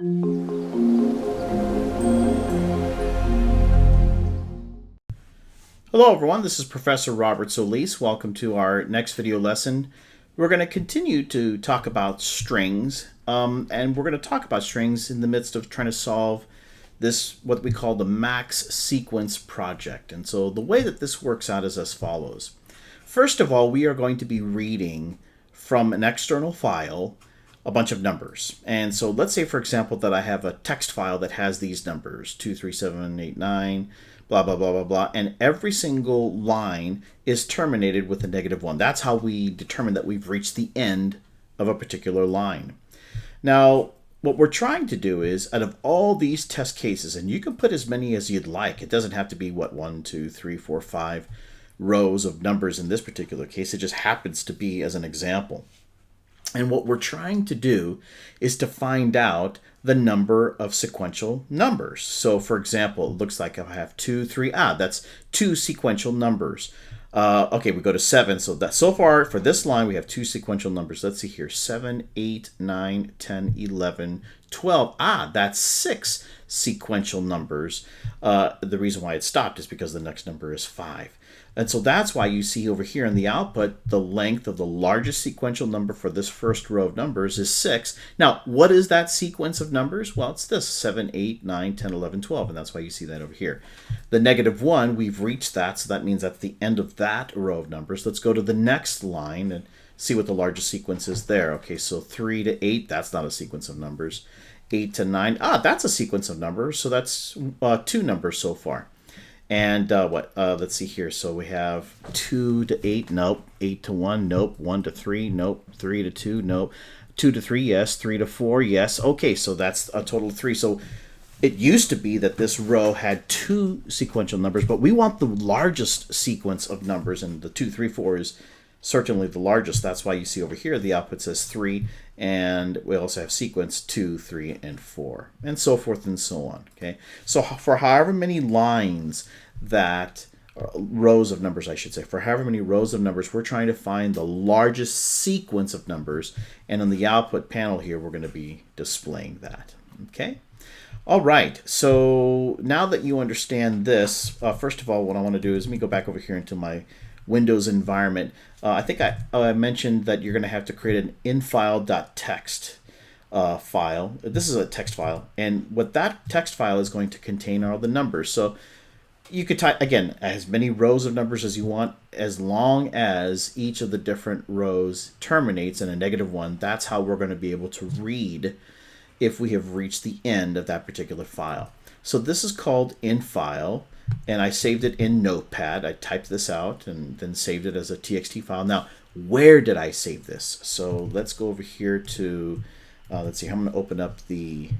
Hello everyone, this is Professor Robert Solis. Welcome to our next video lesson. We're going to continue to talk about strings, and we're going to talk about strings in the midst of trying to solve this, what we call the max sequence project. And so the way that this works out is as follows. First of all, we are going to be reading from an external file a bunch of numbers. And so let's say, for example, that I have a text file that has these numbers, 23789, blah, blah, blah, blah, blah. And every single line is terminated with a -1. That's how we determine that we've reached the end of a particular line. Now, what we're trying to do is, out of all these test cases, and you can put as many as you'd like. It doesn't have to be, 1, 2, 3, 4, 5 rows of numbers in this particular case. It just happens to be as an example. And what we're trying to do is to find out the number of sequential numbers. So for example, it looks like I have 2, 3, that's 2 sequential numbers. Okay, we go to 7. So far for this line, we have 2 sequential numbers. Let's see here, 7, 8, 9, 10, 11, 12. That's 6 sequential numbers. The reason why it stopped is because the next number is 5. And so that's why you see over here in the output, the length of the largest sequential number for this first row of numbers is 6. Now, what is that sequence of numbers? Well, it's this, 7, 8, 9, 10, 11, 12, and that's why you see that over here. The -1, we've reached that, so that means that's the end of that row of numbers. Let's go to the next line and see what the largest sequence is there. Okay, so 3 to 8, that's not a sequence of numbers. 8 to 9, that's a sequence of numbers, so that's 2 numbers so far. And let's see here. So we have 2 to 8, nope. 8 to 1, nope. 1 to 3, nope. 3 to 2, nope. 2 to 3, yes. 3 to 4, yes. Okay, so that's a total of 3. So it used to be that this row had 2 sequential numbers, but we want the largest sequence of numbers, and the 2, 3, 4 is certainly the largest. That's why you see over here the output says 3, and we also have sequence 2, 3, and 4, and so forth and so on. Okay, so for however many lines that rows of numbers, I should say, for however many rows of numbers, we're trying to find the largest sequence of numbers, and on the output panel here, we're going to be displaying that. Okay. All right, so now that you understand this, first of all, what I want to do is let me go back over here into my Windows environment. I think I mentioned that you're going to have to create an infile.txt file. This is a text file, and what that text file is going to contain are all the numbers. So you could type, again, as many rows of numbers as you want, as long as each of the different rows terminates in a -1. That's how we're going to be able to read if we have reached the end of that particular file. So this is called infile, and I saved it in Notepad. I typed this out and then saved it as a TXT file. Now, where did I save this? So let's go over here to, let's see, I'm going to open up the,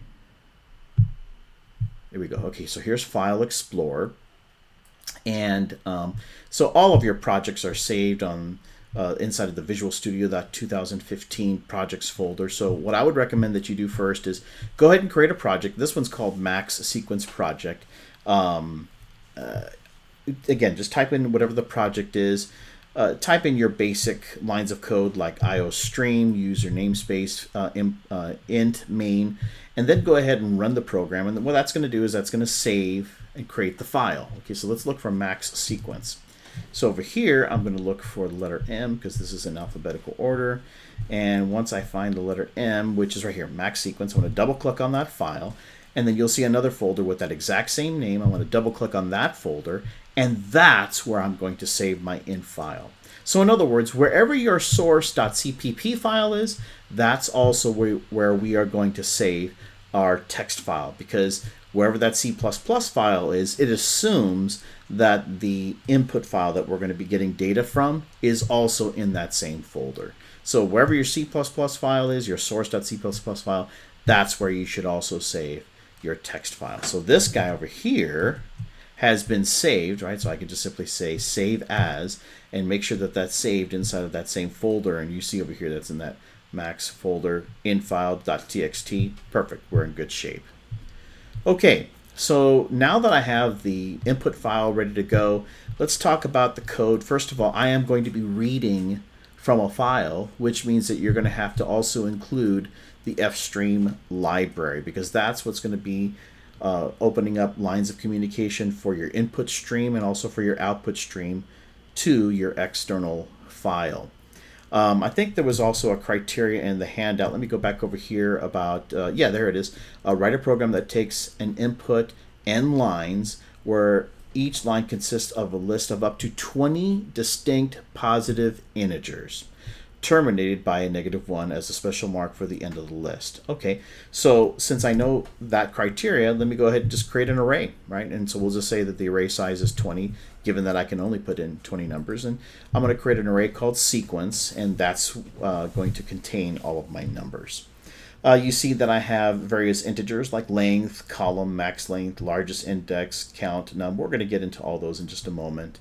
there we go. Okay, so here's File Explorer. And so all of your projects are saved on inside of the Visual Studio 2015 projects folder. So what I would recommend that you do first is go ahead and create a project. This one's called Max Sequence Project. Again, just type in whatever the project is. Type in your basic lines of code like IOStream, user namespace, int, main, and then go ahead and run the program. And what that's going to do is that's going to save and create the file. Okay, so let's look for max sequence. So over here, I'm going to look for the letter M because this is in alphabetical order. And once I find the letter M, which is right here, max sequence, I'm going to double click on that file. And then you'll see another folder with that exact same name. I'm going to double click on that folder, and that's where I'm going to save my int file. So in other words, wherever your source.cpp file is, that's also where we are going to save our text file, because wherever that C++ file is, it assumes that the input file that we're going to be getting data from is also in that same folder. So wherever your C++ file is, your source.c++ file, that's where you should also save your text file. So this guy over here has been saved, right? So I can just simply say save as and make sure that that's saved inside of that same folder. And you see over here that's in that max folder, infile.txt. Perfect, we're in good shape. Okay, so now that I have the input file ready to go, let's talk about the code. First of all, I am going to be reading from a file, which means that you're going to have to also include the fstream library, because that's what's going to be opening up lines of communication for your input stream and also for your output stream to your external file. I think there was also a criteria in the handout. Let me go back over here about, yeah, there it is. Write a program that takes an input n lines where each line consists of a list of up to 20 distinct positive integers, terminated by a -1 as a special mark for the end of the list. Okay, so since I know that criteria, let me go ahead and just create an array, right? And so we'll just say that the array size is 20, given that I can only put in 20 numbers. And I'm going to create an array called sequence, and that's going to contain all of my numbers. You see that I have various integers like length, column, max length, largest index, count, num. We're going to get into all those in just a moment.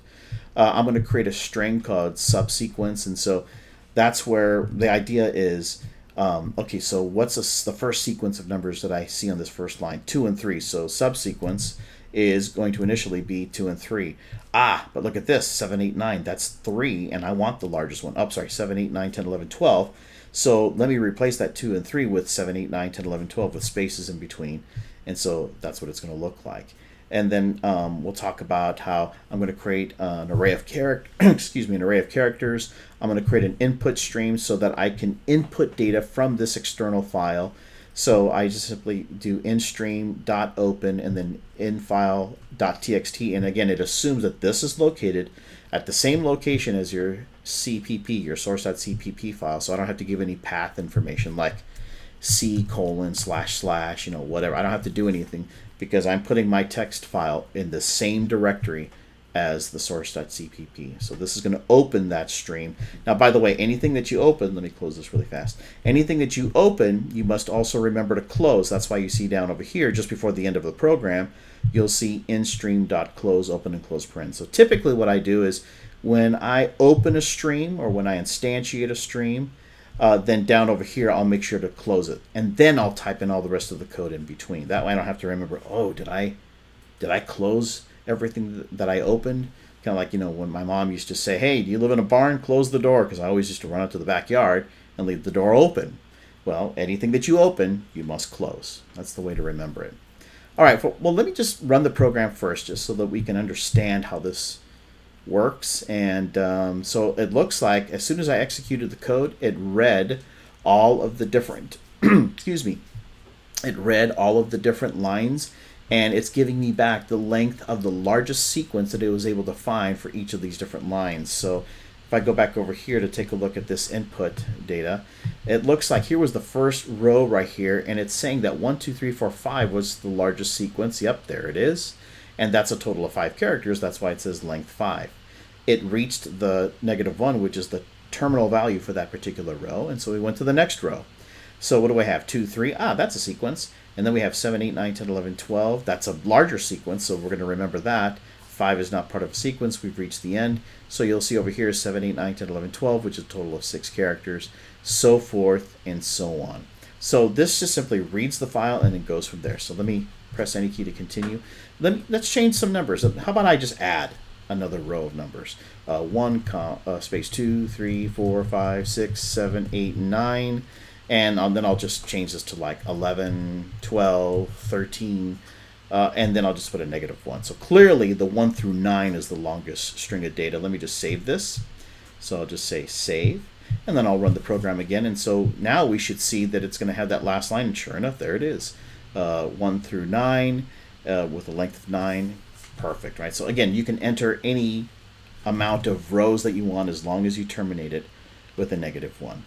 I'm going to create a string called subsequence, and so that's where the idea is, okay, so what's the first sequence of numbers that I see on this first line? 2 and 3. So subsequence is going to initially be 2 and 3. But look at this, 7, 8, 9. That's 3, and I want the largest one. Oh, sorry, 7, 8, 9, 10, 11, 12. So let me replace that 2 and 3 with 7, 8, 9, 10, 11, 12 with spaces in between. And so that's what it's going to look like. And then we'll talk about how I'm going to create an array of an array of characters. I'm going to create an input stream so that I can input data from this external file. So I just simply do instream.open and then infile.txt. And again, it assumes that this is located at the same location as your CPP, your source.cpp file. So I don't have to give any path information like C:// whatever. I don't have to do anything because I'm putting my text file in the same directory as the source.cpp. So this is going to open that stream. Now, by the way, anything that you open, let me close this really fast. Anything that you open, you must also remember to close. That's why you see down over here, just before the end of the program, you'll see instream.close, open and close paren. So typically what I do is when I open a stream or when I instantiate a stream, then down over here, I'll make sure to close it. And then I'll type in all the rest of the code in between. That way I don't have to remember, oh, did I close everything that I opened? Kind of like, when my mom used to say, hey, do you live in a barn? Close the door, because I always used to run out to the backyard and leave the door open. Well, anything that you open, you must close. That's the way to remember it. All right, well, let me just run the program first, just so that we can understand how this works. And so it looks like as soon as I executed the code, it read all of the different it read all of the different lines, and it's giving me back the length of the largest sequence that it was able to find for each of these different lines. So if I go back over here to take a look at this input data, it looks like here was the first row right here, and it's saying that 1, 2, 3, 4, 5 was the largest sequence. Yep, there it is. And that's a total of 5 characters. That's why it says length 5. It reached the -1, which is the terminal value for that particular row. And so we went to the next row. So what do I have? 2, 3. That's a sequence. And then we have 7, 8, 9, 10, 11, 12. That's a larger sequence, so we're going to remember that. 5 is not part of a sequence. We've reached the end. So you'll see over here 7, 8, 9, 10, 11, 12, which is a total of 6 characters, so forth and so on. So this just simply reads the file and it goes from there. So let me press any key to continue. Let's change some numbers. How about I just add another row of numbers? 1, space 2, 3, 4, 5, 6, 7, 8, 9. And then I'll just change this to like 11, 12, 13. And then I'll just put a -1. So clearly the 1 through 9 is the longest string of data. Let me just save this. So I'll just say save. And then I'll run the program again. And so now we should see that it's going to have that last line. And sure enough, there it is. 1 through 9 with a length of 9. Perfect, right? So again, you can enter any amount of rows that you want as long as you terminate it with a -1.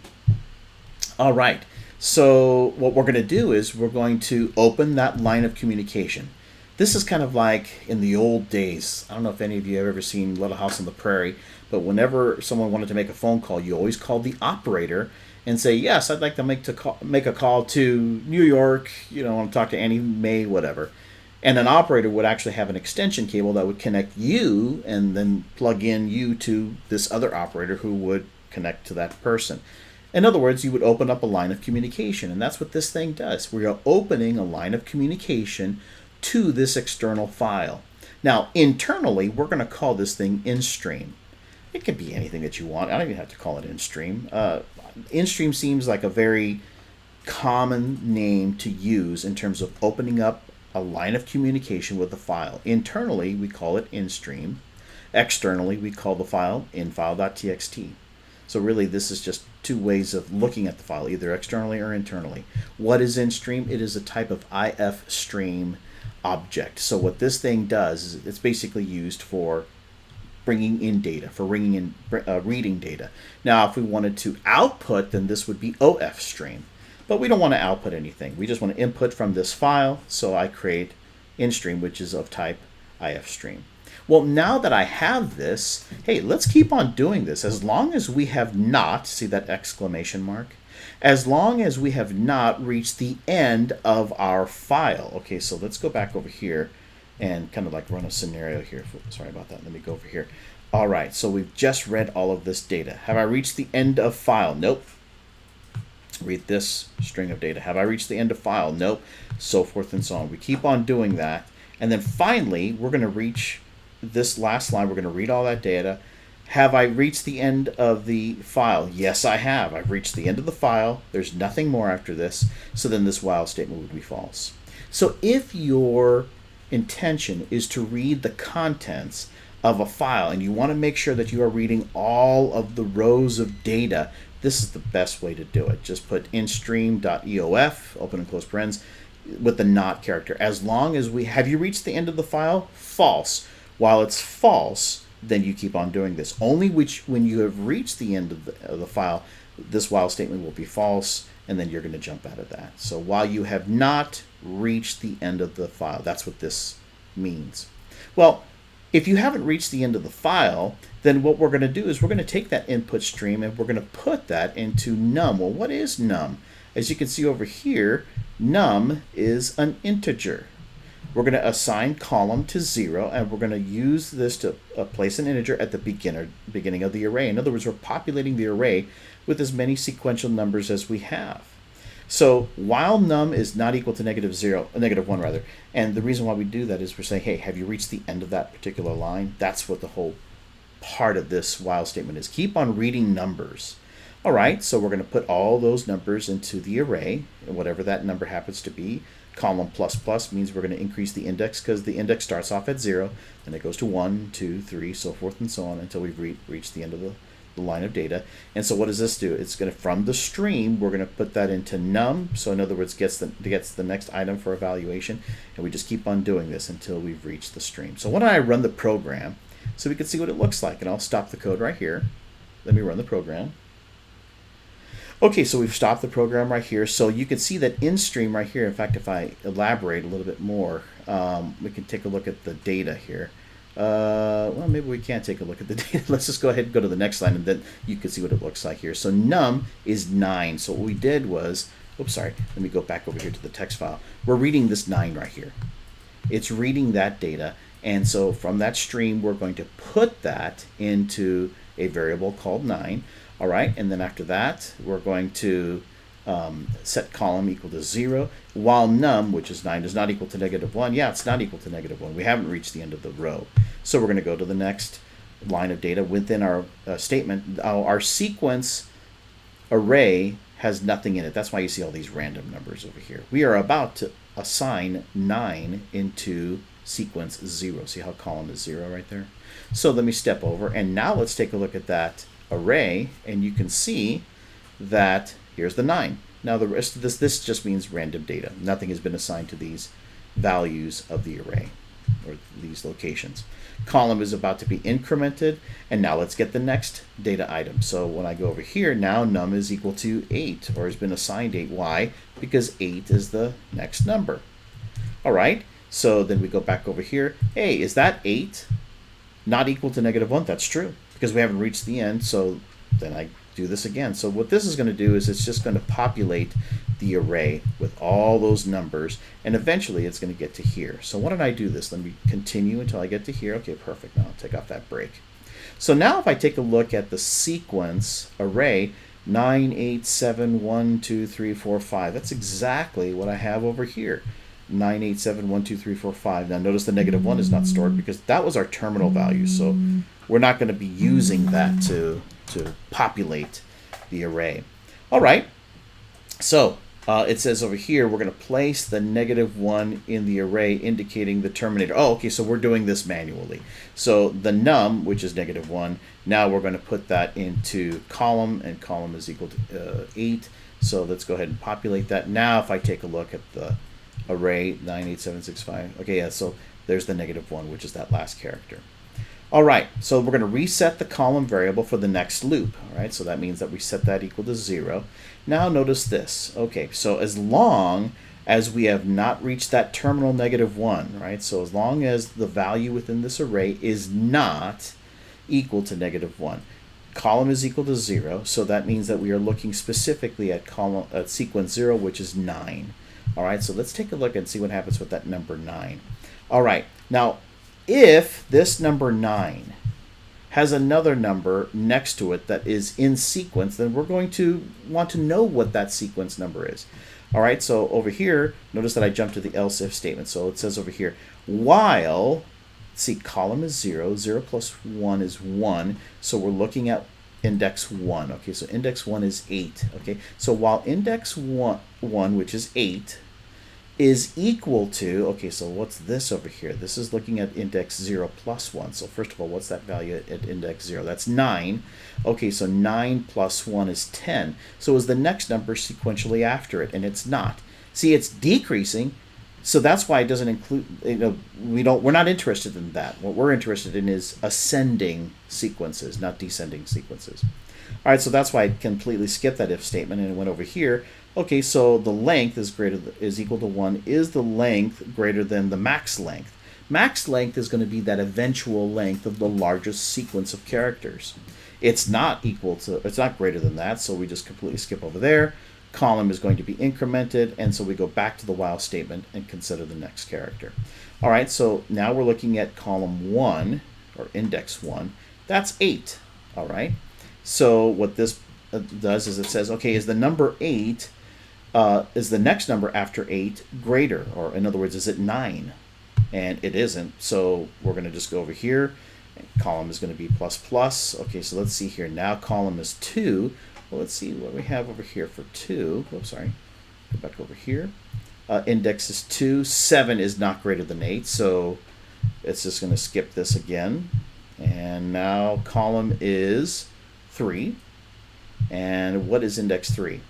All right. So what we're going to do is we're going to open that line of communication. This is kind of like in the old days. I don't know if any of you have ever seen Little House on the Prairie, but whenever someone wanted to make a phone call, you always called the operator and say, yes, I'd like to make a call to New York, I want to talk to Annie Mae, whatever. And an operator would actually have an extension cable that would connect you and then plug in you to this other operator who would connect to that person. In other words, you would open up a line of communication, and that's what this thing does. We are opening a line of communication to this external file. Now, internally, we're going to call this thing instream. It could be anything that you want. I don't even have to call it in-stream. In-stream seems like a very common name to use in terms of opening up a line of communication with a file. Internally, we call it in-stream. Externally, we call the file infile.txt. So really, this is just two ways of looking at the file, either externally or internally. What is in-stream? It is a type of IF stream object. So what this thing does is it's basically used for bringing in data, for reading data. Now, if we wanted to output, then this would be OF stream. But we don't want to output anything. We just want to input from this file. So I create in-stream, which is of type IF stream. Well, now that I have this, hey, let's keep on doing this. As long as we have not, see that exclamation mark? As long as we have not reached the end of our file. Okay, so let's go back over here and kind of like run a scenario here. Sorry about that. Let me go over here. All right, so we've just read all of this data. Have I reached the end of file? Nope. Read this string of data. Have I reached the end of file? Nope. So forth and so on. We keep on doing that. And then finally, we're going to reach this last line. We're going to read all that data. Have I reached the end of the file? Yes, I have. I've reached the end of the file. There's nothing more after this. So then this while statement would be false. So if your intention is to read the contents of a file and you want to make sure that you are reading all of the rows of data, this is the best way to do it. Just put instream.eof, open and close parens, with the not character. As long as have you reached the end of the file? False. While it's false, then you keep on doing this. Only when you have reached the end of the file, this while statement will be false, and then you're going to jump out of that. So while you have not reached the end of the file, that's what this means. Well, if you haven't reached the end of the file, then what we're going to do is we're going to take that input stream and we're going to put that into num. Well, what is num? As you can see over here, num is an integer. We're going to assign column to 0, and we're going to use this to place an integer at the beginning of the array. In other words, we're populating the array with as many sequential numbers as we have. So while num is not equal to -1 rather, and the reason why we do that is we're saying, hey, have you reached the end of that particular line? That's what the whole part of this while statement is. Keep on reading numbers. All right, so we're going to put all those numbers into the array, and whatever that number happens to be. Column ++ means we're going to increase the index because the index starts off at 0, and it goes to 1, 2, 3, so forth and so on until we've reached the end of the line of data. And so what does this do? It's going to, from the stream, we're going to put that into num. So in other words, gets the next item for evaluation, and we just keep on doing this until we've reached the stream. So why don't I run the program so we can see what it looks like? And I'll stop the code right here. Let me run the program. Okay, so we've stopped the program right here. So you can see that in stream right here. In fact, if I elaborate a little bit more, we can take a look at the data here. Well, maybe we can't take a look at the data. Let's just go ahead and go to the next line, and then you can see what it looks like here. So num is 9. So what we did was, oops, sorry, let me go back over here to the text file. We're reading this 9 right here. It's reading that data, and so from that stream, we're going to put that into a variable called 9. All right, and then after that, we're going to set column equal to 0, while num, which is 9, is not equal to -1. Yeah, it's not equal to -1. We haven't reached the end of the row. So we're going to go to the next line of data within our statement. Our sequence array has nothing in it. That's why you see all these random numbers over here. We are about to assign 9 into sequence 0. See how column is 0 right there? So let me step over, and now let's take a look at that array, and you can see that here's the 9. Now the rest of this just means random data. Nothing has been assigned to these values of the array or these locations. Column is about to be incremented, and now let's get the next data item. So when I go over here, now num is equal to 8, or has been assigned 8. Why? Because 8 is the next number. All right, so then we go back over here. Hey, is that 8 not equal to -1? That's true, because we haven't reached the end. So then I do this again. So what this is going to do is it's just going to populate the array with all those numbers, and eventually it's going to get to here. So why don't I do this? Let me continue until I get to here. Okay, perfect. Now I'll take off that break. So now if I take a look at the sequence array, 9, 8, 7, 1, 2, 3, 4, 5, that's exactly what I have over here. 9871234 5. Now notice the negative 1 is not stored because that was our terminal value, so we're not going to be using that to populate the array. All right, so it says over here we're going to place the negative 1 in the array indicating the terminator. Oh, okay, so we're doing this manually. So the num, which is negative 1, now we're going to put that into column, and column is equal to 8. So let's go ahead and populate that. Now if I take a look at the array 98765, okay, yeah, so there's the negative 1, which is that last character. All right, so we're going to reset the column variable for the next loop. All right, so that means that we set that equal to 0. Now notice this. Okay, so as long as we have not reached that terminal negative 1, right? So as long as the value within this array is not equal to negative 1, column is equal to 0. So that means that we are looking specifically at sequence 0, which is 9. All right, so let's take a look and see what happens with that number 9. All right, now if this number 9 has another number next to it that is in sequence, then we're going to want to know what that sequence number is. All right, so over here, notice that I jumped to the else if statement. So it says over here, while, see, column is 0, 0 plus 1 is 1, so we're looking at index 1. Okay, so index 1 is 8. Okay, so while index 1, which is 8, is equal to, okay, so what's this over here? This is looking at index 0 plus 1. So first of all, what's that value at index 0? That's 9. Okay, so 9 plus 1 is 10. So is the next number sequentially after it? And it's not. See, it's decreasing, so that's why it doesn't include, we're not interested in that. What we're interested in is ascending sequences, not descending sequences. All right, so that's why I completely skipped that if statement and went over here. Okay, so the length is equal to 1. Is the length greater than the max length? Max length is going to be that eventual length of the largest sequence of characters. It's not greater than that, so we just completely skip over there. Column is going to be incremented, and so we go back to the while statement and consider the next character. All right, so now we're looking at column 1, or index 1. That's 8, all right? So what this does is it says, okay, is the number 8, is the next number after 8 greater? Or in other words, is it 9? And it isn't, so we're going to just go over here. Column is going to be plus plus. Okay, so let's see here. Now column is 2. Well, let's see what we have over here for 2. Oops, sorry. Go back over here. Index is 2. 7 is not greater than 8, so it's just going to skip this again. And now column is 3. And what is index 3?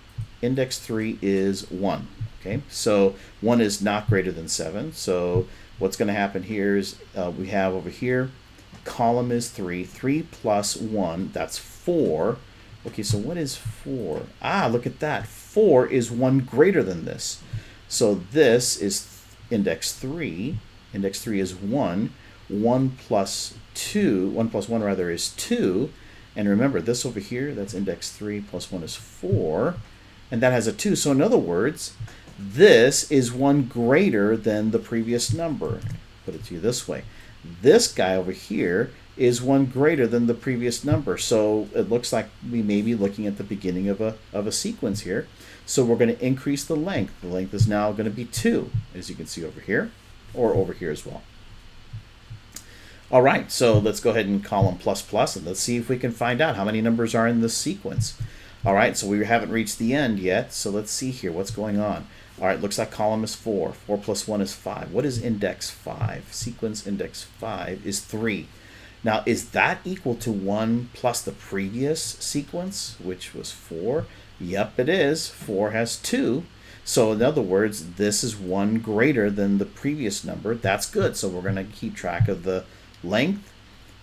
Index 3 is 1. Okay, so 1 is not greater than 7. So what's going to happen here is we have over here, column is 3. 3 plus 1, that's 4. Okay, so what is 4? Ah, look at that. 4 is 1 greater than this. So this is index 3. Index 3 is 1. 1 plus 1 rather is 2. And remember, this over here, that's index 3 plus 1 is 4. And that has a 2. So in other words, this is 1 greater than the previous number. Put it to you this way. This guy over here is 1 greater than the previous number. So it looks like we may be looking at the beginning of a sequence here. So we're going to increase the length. The length is now going to be 2, as you can see over here, or over here as well. All right, so let's go ahead and column plus plus, and let's see if we can find out how many numbers are in this sequence. All right, so we haven't reached the end yet, so let's see here what's going on. All right, looks like column is 4. 4 plus 1 is 5. What is index 5? Sequence index 5 is 3. Now, is that equal to 1 plus the previous sequence, which was 4? Yep, it is. 4 has 2. So in other words, this is 1 greater than the previous number. That's good. So we're going to keep track of the length.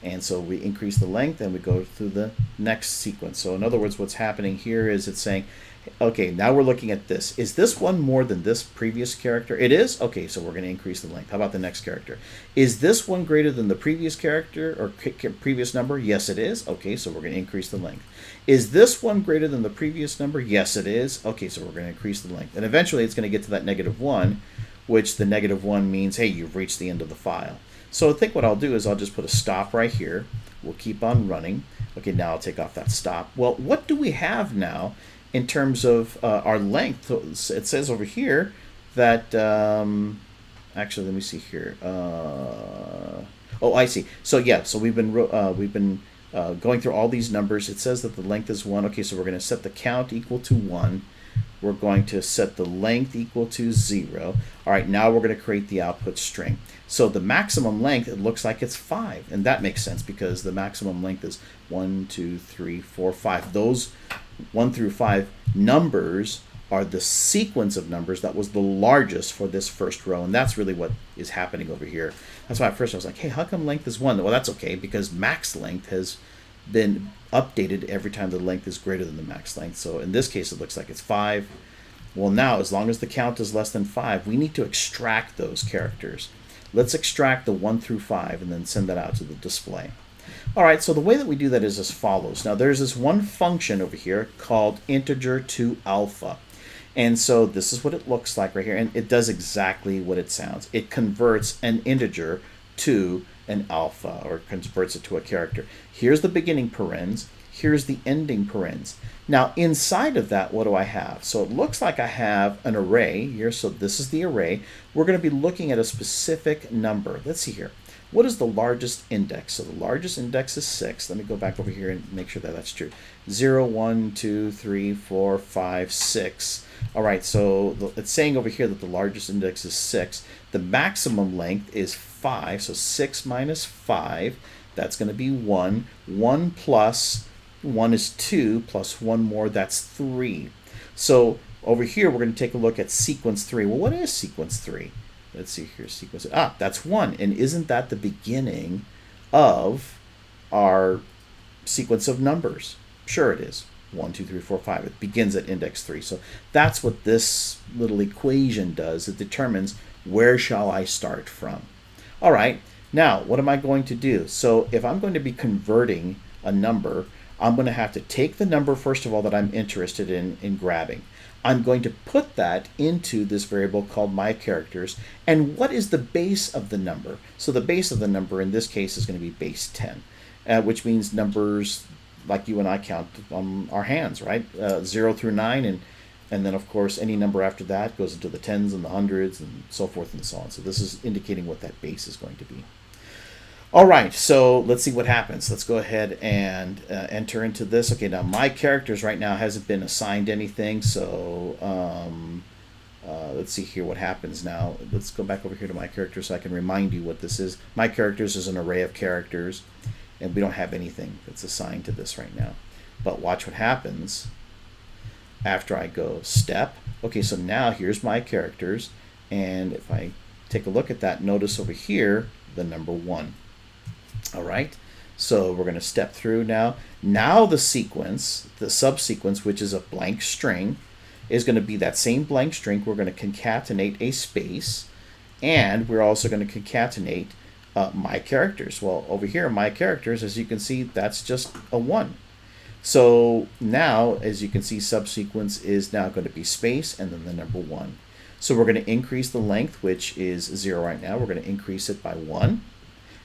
And so we increase the length and we go through the next sequence. So in other words, what's happening here is it's saying, okay, now we're looking at this. Is this one more than this previous character? It is? Okay, so we're going to increase the length. How about the next character? Is this one greater than the previous character or previous number? Yes, it is. Okay, so we're going to increase the length. Is this one greater than the previous number? Yes, it is. Okay, so we're going to increase the length. And eventually it's going to get to that -1, which the -1 means, hey, you've reached the end of the file. So I think what I'll do is I'll just put a stop right here. We'll keep on running. Okay, now I'll take off that stop. Well, what do we have now in terms of our length? It says over here that actually, let me see here. Oh, I see. So yeah, so we've been going through all these numbers. It says that the length is 1. Okay, so we're going to set the count equal to 1. We're going to set the length equal to 0. All right, now we're going to create the output string. So the maximum length, it looks like it's 5, and that makes sense because the maximum length is 1, 2, 3, 4, 5. Those 1 through 5 numbers are the sequence of numbers that was the largest for this first row, and that's really what is happening over here. That's why at first I was like, hey, how come length is 1? Well, that's okay, because max length has been updated every time the length is greater than the max length. So in this case, it looks like it's 5. Well, now, as long as the count is less than 5, we need to extract those characters. Let's extract the 1 through 5 and then send that out to the display. All right, so the way that we do that is as follows. Now, there's this one function over here called integer to alpha. And so this is what it looks like right here, and it does exactly what it sounds. It converts an integer to an alpha, or converts it to a character. Here's the beginning parens, here's the ending parens. Now inside of that, what do I have? So it looks like I have an array here, so this is the array. We're going to be looking at a specific number. Let's see here. What is the largest index? So the largest index is 6. Let me go back over here and make sure that that's true. 0, 1, 2, 3, 4, 5, 6. All right, so it's saying over here that the largest index is 6. The maximum length is 5, so 6 minus 5, that's going to be 1. 1 plus 1 is 2, plus 1 more, that's 3. So over here, we're going to take a look at sequence 3. Well, what is sequence 3? Let's see here, sequence. That's 1. And isn't that the beginning of our sequence of numbers? Sure it is. 1, 2, 3, 4, 5. It begins at index 3. So that's what this little equation does. It determines where shall I start from. All right, now what am I going to do? So if I'm going to be converting a number, I'm going to have to take the number, first of all, that I'm interested in grabbing. I'm going to put that into this variable called myCharacters. And what is the base of the number? So the base of the number in this case is going to be base 10, which means numbers like you and I count on our hands, right? 0 through 9, and then of course any number after that goes into the tens and the hundreds and so forth and so on. So this is indicating what that base is going to be. All right, so let's see what happens. Let's go ahead and enter into this. Okay, now my characters right now hasn't been assigned anything, so let's see here what happens now. Let's go back over here to my characters so I can remind you what this is. My characters is an array of characters, and we don't have anything that's assigned to this right now. But watch what happens after I go step. Okay, so now here's my characters, and if I take a look at that, notice over here the number 1. All right, so we're going to step through now. Now the sequence, the subsequence, which is a blank string, is going to be that same blank string. We're going to concatenate a space, and we're also going to concatenate my characters. Well, over here, my characters, as you can see, that's just a 1. So now, as you can see, subsequence is now going to be space and then the number 1. So we're going to increase the length, which is 0 right now. We're going to increase it by 1.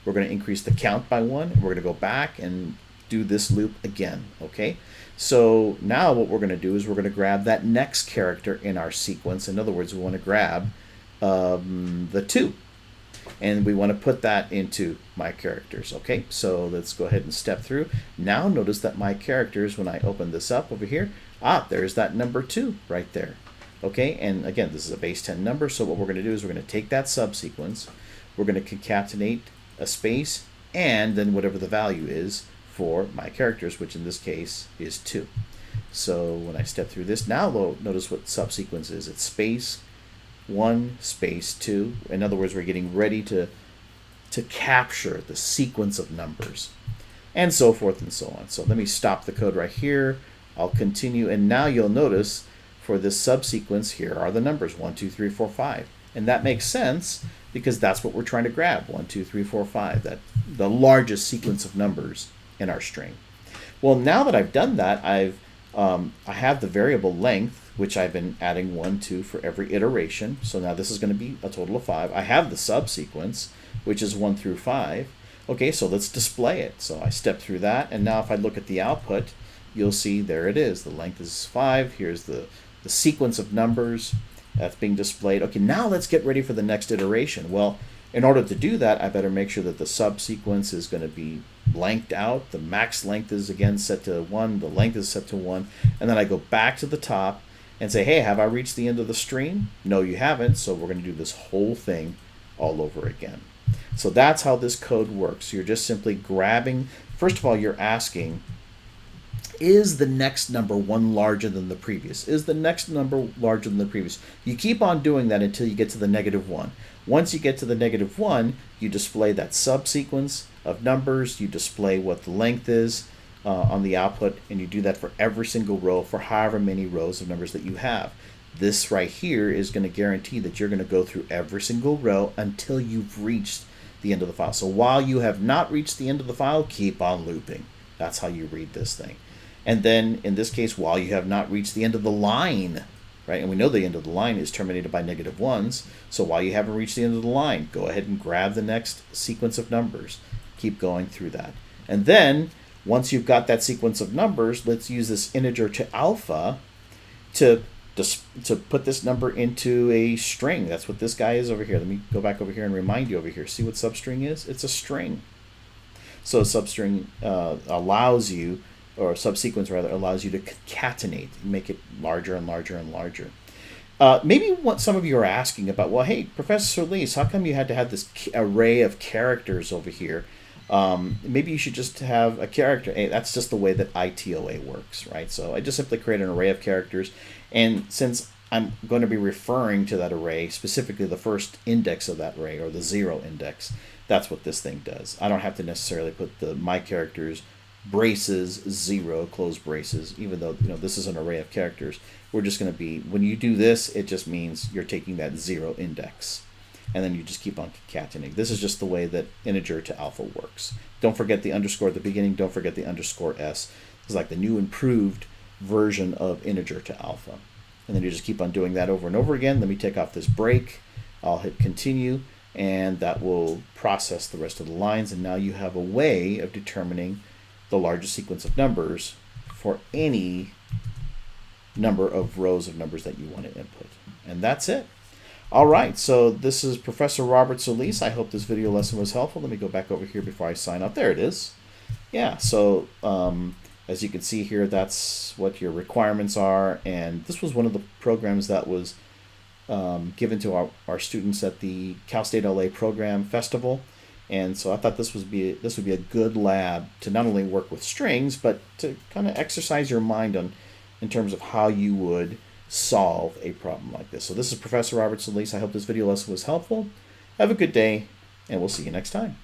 We're going to increase the count by 1, and we're going to go back and do this loop again, okay? So now what we're going to do is we're going to grab that next character in our sequence. In other words, we want to grab the 2, and we want to put that into my characters, okay? So let's go ahead and step through. Now notice that my characters, when I open this up over here, there's that number 2 right there, okay? And again, this is a base 10 number, so what we're going to do is we're going to take that subsequence, we're going to concatenate a space, and then whatever the value is for my characters, which in this case is 2. So when I step through this, now notice what subsequence is. It's space 1, space 2. In other words, we're getting ready to capture the sequence of numbers, and so forth and so on. So let me stop the code right here. I'll continue, and now you'll notice for this subsequence, here are the numbers 1, 2, 3, 4, 5. And that makes sense because that's what we're trying to grab, 1, 2, 3, 4, 5, that the largest sequence of numbers in our string. Well, now that I've done that, I have the variable length, which I've been adding 1, 2 for every iteration. So now this is going to be a total of 5. I have the subsequence, which is 1 through 5. Okay, so let's display it. So I step through that, and now if I look at the output, you'll see there it is. The length is 5. Here's the sequence of numbers. That's being displayed. Okay, now let's get ready for the next iteration. Well, in order to do that, I better make sure that the subsequence is going to be lengthed out. The max length is again set to 1. The length is set to 1. And then I go back to the top and say, hey, have I reached the end of the string? No, you haven't. So we're going to do this whole thing all over again. So that's how this code works. You're just simply grabbing. First of all, you're asking, is the next number one larger than the previous? Is the next number larger than the previous? You keep on doing that until you get to the -1. Once you get to the -1, you display that subsequence of numbers. You display what the length is on the output, and you do that for every single row for however many rows of numbers that you have. This right here is going to guarantee that you're going to go through every single row until you've reached the end of the file. So while you have not reached the end of the file, keep on looping. That's how you read this thing. And then in this case, while you have not reached the end of the line, right? And we know the end of the line is terminated by -1s. So while you haven't reached the end of the line, go ahead and grab the next sequence of numbers. Keep going through that. And then once you've got that sequence of numbers, let's use this integer to alpha to put this number into a string. That's what this guy is over here. Let me go back over here and remind you over here. See what substring is? It's a string. So a substring allows you, or a subsequence rather, allows you to concatenate, make it larger and larger and larger. Maybe what some of you are asking about, well, hey, Professor Solis, how come you had to have this array of characters over here? Maybe you should just have a character. Hey, that's just the way that ITOA works, right? So I just simply create an array of characters. And since I'm going to be referring to that array, specifically the first index of that array, or the 0 index, that's what this thing does. I don't have to necessarily put the my characters braces 0 close braces, even though this is an array of characters. We're just going to be, when you do this, it just means you're taking that 0 index, and then you just keep on concatenating. This is just the way that integer to alpha works. Don't forget the underscore at the beginning. Don't forget the underscore s. It's like the new improved version of integer to alpha. And then you just keep on doing that over and over again. Let me take off this break. I'll hit continue, and that will process the rest of the lines. And now you have a way of determining the largest sequence of numbers for any number of rows of numbers that you want to input. And that's it. All right, so this is Professor Robert Solis. I hope this video lesson was helpful. Let me go back over here before I sign out. There it is. Yeah, so as you can see here, that's what your requirements are. And this was one of the programs that was given to our students at the Cal State LA Program Festival. And so I thought this would be a good lab to not only work with strings, but to kind of exercise your mind in terms of how you would solve a problem like this. So this is Professor Robert Solis. I hope this video lesson was helpful. Have a good day, and we'll see you next time.